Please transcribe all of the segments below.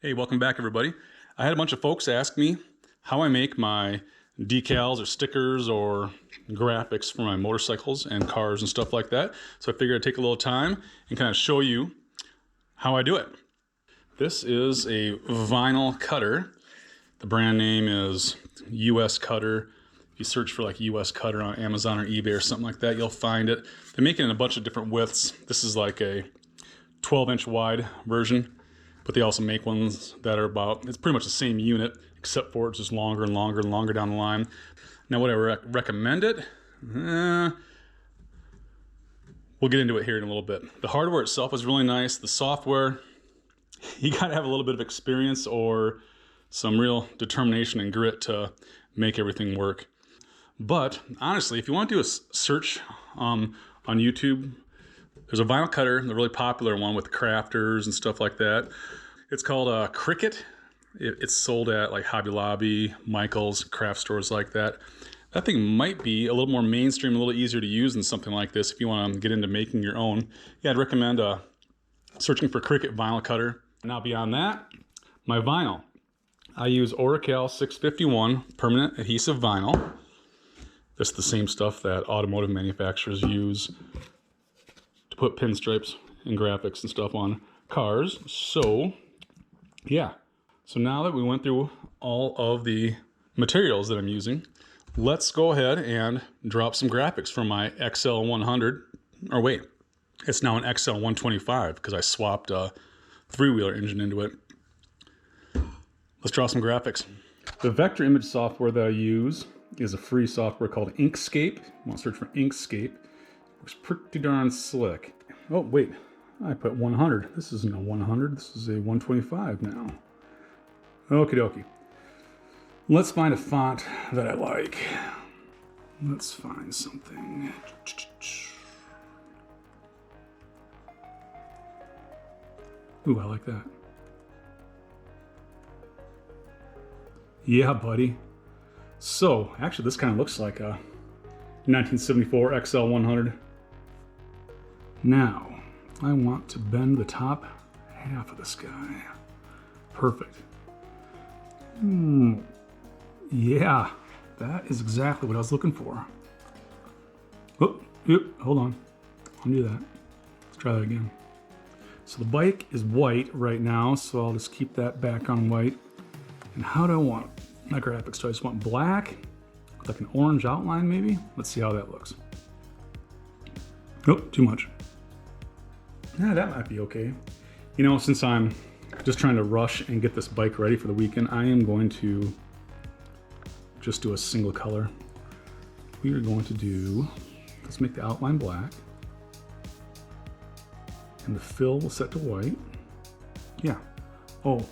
Hey, welcome back everybody. I had a bunch of folks ask me how I make my decals or stickers or graphics for my motorcycles and cars and stuff like that. So I figured I'd take a little time and kind of show you how I do it. This is a vinyl cutter. The brand name is USCutter. If you search for like USCutter on Amazon or eBay or something like that, you'll find it. They make it in a bunch of different widths. This is like a 12-inch wide version. But they also make ones that are about, it's pretty much the same unit, except for it's just longer and longer and longer down the line. Now, would I recommend it? We'll get into it here in a little bit. The hardware itself is really nice. The software, you gotta have a little bit of experience or some real determination and grit to make everything work. But honestly, if you want to do a search on YouTube, there's a vinyl cutter, the really popular one with crafters and stuff like that. It's called Cricut. It's sold at like Hobby Lobby, Michael's, craft stores like that. That thing might be a little more mainstream, a little easier to use than something like this if you want to get into making your own. Yeah, I'd recommend searching for Cricut vinyl cutter. Now beyond that, my vinyl. I use Oracal 651 permanent adhesive vinyl. That's the same stuff that automotive manufacturers use to put pinstripes and graphics and stuff on cars. So yeah, so now that we went through all of the materials that I'm using, let's go ahead and drop some graphics from my XL100, or wait, it's now an XL125 because I swapped a three-wheeler engine into it. Let's draw some graphics. The vector image software that I use is a free software called Inkscape. You want to search for Inkscape. Works pretty darn slick. Oh, wait. I put 100. This isn't a 100. This is a 125 now. Okie dokie. Let's find a font that I like. Let's find something. Ooh, I like that. Yeah, buddy. So, actually, this kind of looks like a 1974 XL100. Now, I want to bend the top half of this guy. Perfect. Yeah, that is exactly what I was looking for. Oh, yep, hold on. Undo that. Let's try that again. So the bike is white right now, so I'll just keep that back on white. And how do I want my graphics? Do I just want black with like an orange outline maybe? Let's see how that looks. Nope, too much. Yeah, that might be okay. You know, since I'm just trying to rush and get this bike ready for the weekend, I am going to just do a single color. We are going to do, let's make the outline black. And the fill will set to white. Yeah. Oh,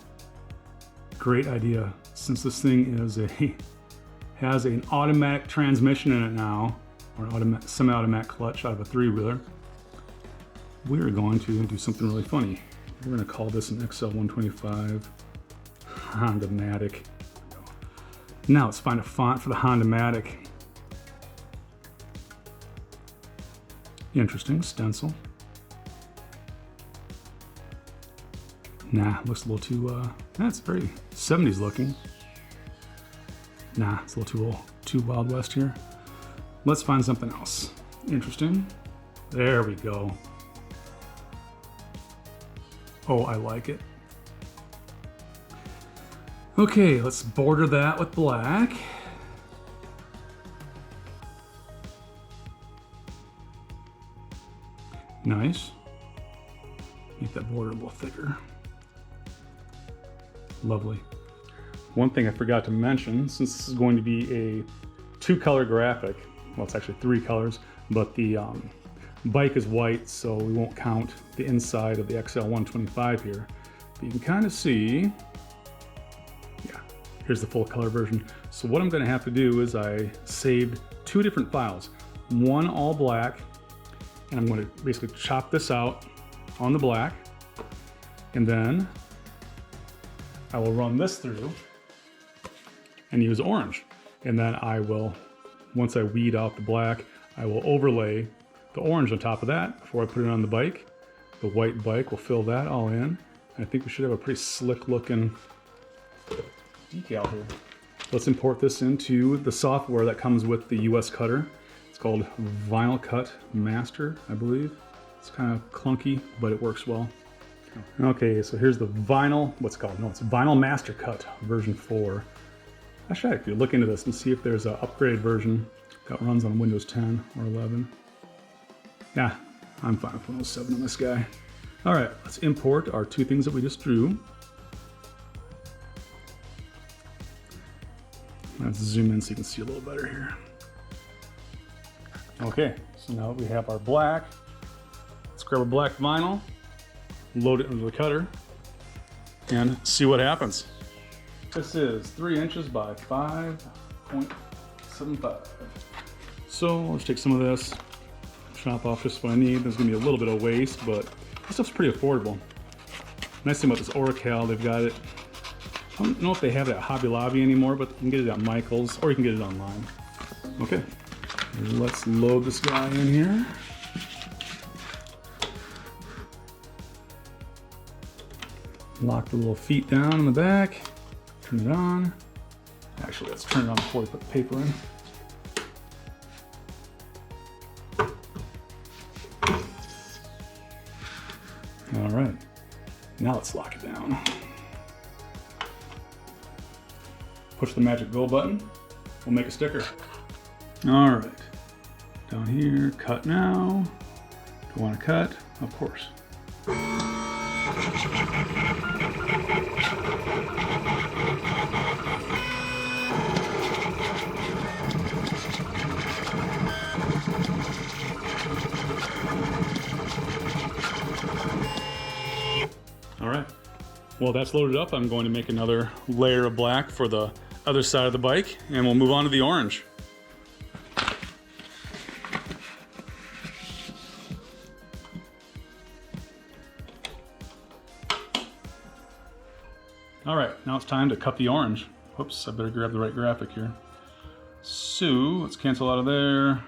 great idea. Since this thing is has an automatic transmission in it now, or semi-automatic clutch out of a three-wheeler, we're going to do something really funny. We're going to call this an XL125 HONDAMATIC. Now let's find a font for the HONDAMATIC. Interesting, stencil. Nah, looks a little too, that's very 70s looking. Nah, it's a little too Wild West here. Let's find something else. Interesting. There we go. Oh, I like it. Okay, let's border that with black. Nice. Make that border a little thicker. Lovely. One thing I forgot to mention, since this is going to be a two-color graphic, well, it's actually three colors, but the bike is white, so we won't count the inside of the XL125 here. But you can kind of see, yeah, here's the full color version. So what I'm going to have to do is I saved two different files. One all black, and I'm going to basically chop this out on the black, and then I will run this through and use orange. And then I will, once I weed out the black, I will overlay the orange on top of that before I put it on the bike. The white bike will fill that all in. I think we should have a pretty slick looking decal here. Let's import this into the software that comes with the USCutter. It's called Vinylcut Master, I believe. It's kind of clunky, but it works well. Okay, so here's the vinyl, what's it called? No, it's Vinyl Master Cut version 4. I should actually look into this and see if there's an upgraded version that runs on Windows 10 or 11. Yeah, I'm fine with Windows 7 on this guy. All right, let's import our two things that we just drew. Let's zoom in so you can see a little better here. Okay, so now that we have our black, let's grab a black vinyl, load it into the cutter, and see what happens. This is 3 inches by 5.75. So let's take some of this, chop off just what I need. There's gonna be a little bit of waste, but this stuff's pretty affordable. Nice thing about this Oracal, they've got it, I don't know if they have it at Hobby Lobby anymore, but you can get it at Michael's, or you can get it online. Okay, let's load this guy in here. Lock the little feet down in the back, turn it on. Actually, let's turn it on before we put the paper in. All right, now let's lock it down. Push the magic go button, we'll make a sticker. All right, down here, cut now. Do you want to cut? Of course. All right, well that's loaded up. I'm going to make another layer of black for the other side of the bike, and we'll move on to the orange. All right, now it's time to cut the orange. Whoops, I better grab the right graphic here. So let's cancel out of there.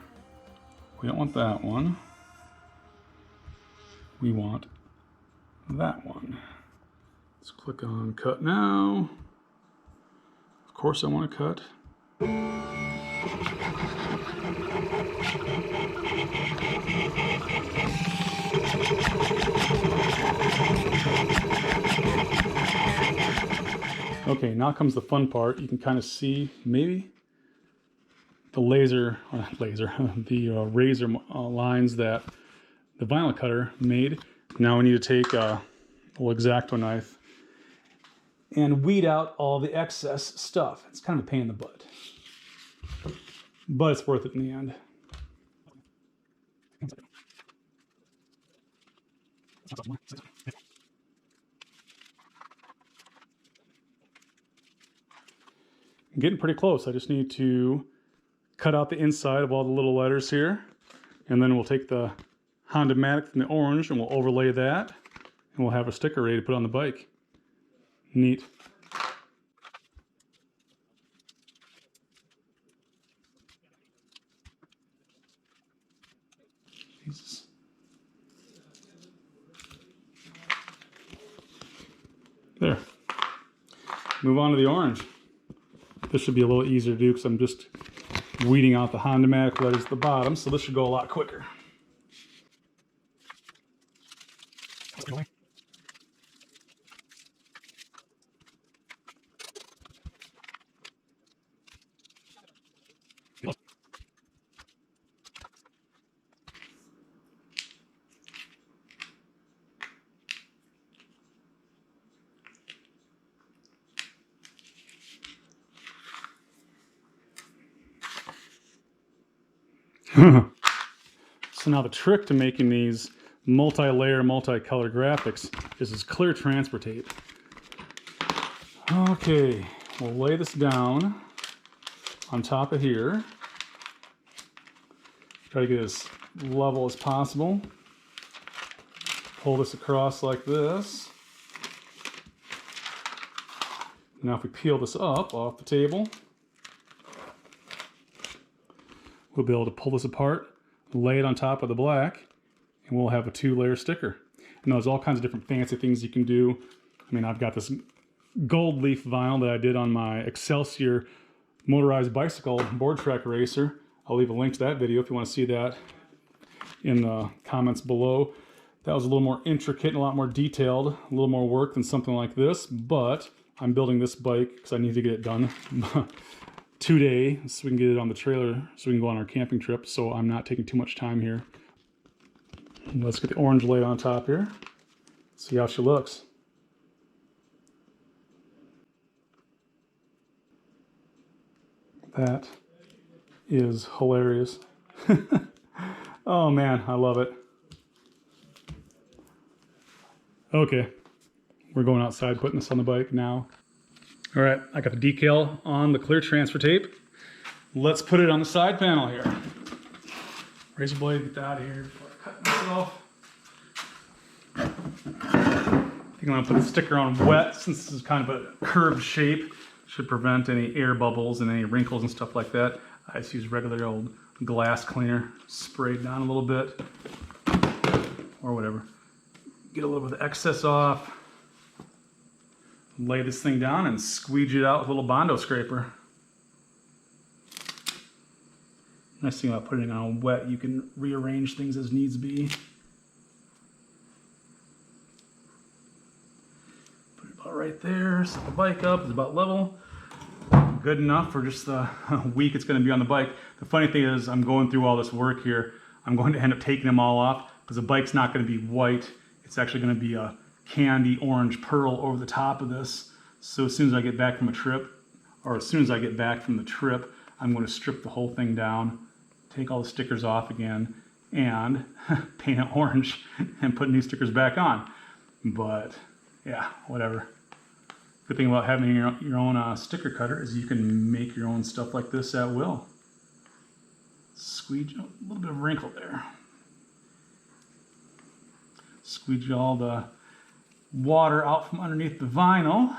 We don't want that one. We want that one. Let's click on cut now. Of course I want to cut. Okay, now comes the fun part. You can kind of see maybe the razor lines that the vinyl cutter made. Now we need to take a little X-Acto knife and weed out all the excess stuff. It's kind of a pain in the butt, but it's worth it in the end. I'm getting pretty close. I just need to cut out the inside of all the little letters here, and then we'll take the HONDAMATIC from the orange and we'll overlay that, and we'll have a sticker ready to put on the bike. Neat. Jesus. There. Move on to the orange. This should be a little easier to do because I'm just weeding out the HONDAMATIC letters at the bottom, so this should go a lot quicker. So now the trick to making these multi-layer, multi-color graphics is this clear transfer tape. Okay, we'll lay this down on top of here. Try to get as level as possible. Pull this across like this. Now if we peel this up off the table, we'll be able to pull this apart, lay it on top of the black, and we'll have a 2-layer sticker. And there's all kinds of different fancy things you can do. I mean, I've got this gold leaf vinyl that I did on my Excelsior motorized bicycle board track racer. I'll leave a link to that video if you want to see that in the comments below. That was a little more intricate and a lot more detailed, a little more work than something like this, but I'm building this bike because I need to get it done today so we can get it on the trailer so we can go on our camping trip, so I'm not taking too much time here. Let's get the orange light on top here. See how she looks. That is hilarious. Oh man, I love it. Okay, we're going outside putting this on the bike now. All right, I got the decal on the clear transfer tape. Let's put it on the side panel here. Razor blade, get that out of here before I cut myself. I think I'm gonna put the sticker on wet since this is kind of a curved shape. Should prevent any air bubbles and any wrinkles and stuff like that. I just use regular old glass cleaner, sprayed down a little bit, or whatever. Get a little bit of the excess off. Lay this thing down and squeegee it out with a little Bondo scraper. Nice thing about putting it on wet, you can rearrange things as needs be. Put it about right there, set the bike up, it's about level. Good enough for just the week it's going to be on the bike. The funny thing is I'm going through all this work here. I'm going to end up taking them all off because the bike's not going to be white. It's actually going to be a candy orange pearl over the top of this. So as soon as I get back from a trip, or as soon as I get back from the trip, I'm going to strip the whole thing down, take all the stickers off again, and paint it orange and put new stickers back on. But yeah, whatever. Good thing about having your own sticker cutter is you can make your own stuff like this at will. Squeeze a little bit of wrinkle there. Squeeze all the water out from underneath the vinyl.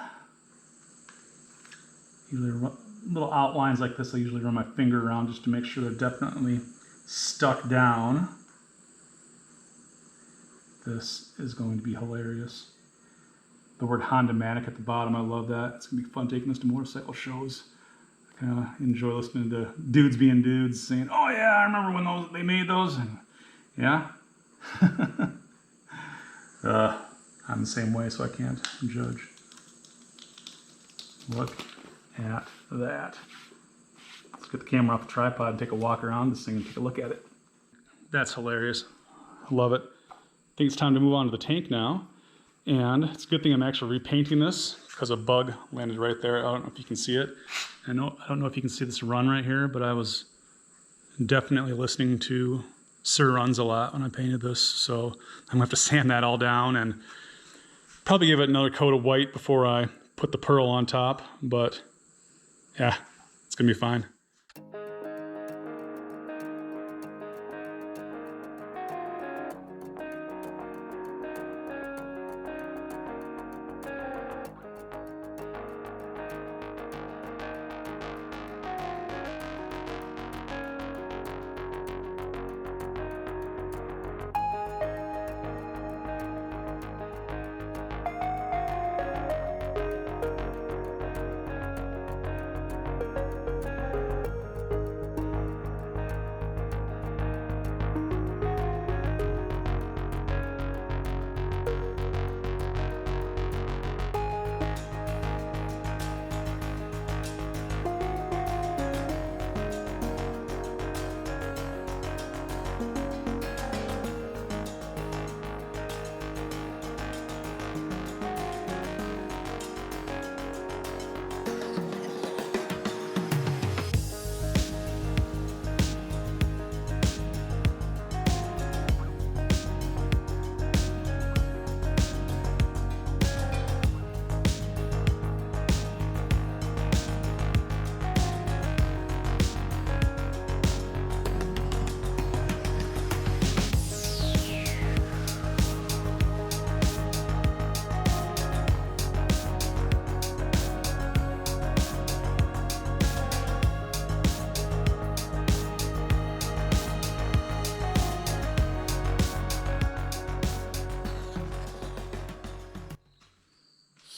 Usually little outlines like this I usually run my finger around just to make sure they're definitely stuck down. This is going to be hilarious. The word HONDAMATIC at the bottom, I love that. It's going to be fun taking this to motorcycle shows. I kind of enjoy listening to dudes being dudes saying, oh yeah, I remember when they made those. And yeah. I'm the same way, so I can't judge. Look at that. Let's get the camera off the tripod and take a walk around this thing and take a look at it. That's hilarious. I love it. I think it's time to move on to the tank now. And it's a good thing I'm actually repainting this because a bug landed right there. I don't know if you can see it. I don't know if you can see this run right here, but I was definitely listening to Sir Runs a lot when I painted this. So I'm gonna have to sand that all down and probably give it another coat of white before I put the pearl on top. But yeah, it's gonna be fine.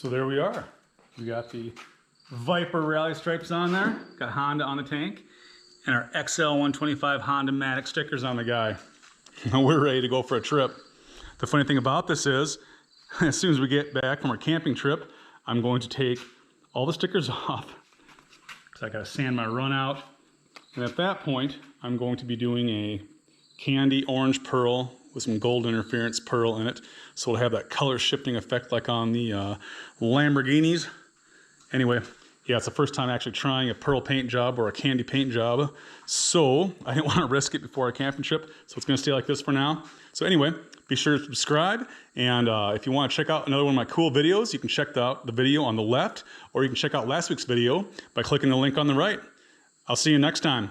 So there we are. We got the Viper rally stripes on there, got Honda on the tank, and our XL125 HONDAMATIC stickers on the guy. We're ready to go for a trip. The funny thing about this is, as soon as we get back from our camping trip, I'm going to take all the stickers off, because I gotta sand my run out. And at that point, I'm going to be doing a candy orange pearl with some gold interference pearl in it. So it'll have that color shifting effect like on the Lamborghinis. Anyway, yeah, it's the first time actually trying a pearl paint job or a candy paint job. So I didn't want to risk it before our camping trip. So it's gonna stay like this for now. So anyway, be sure to subscribe. And if you want to check out another one of my cool videos, you can check out the video on the left, or you can check out last week's video by clicking the link on the right. I'll see you next time.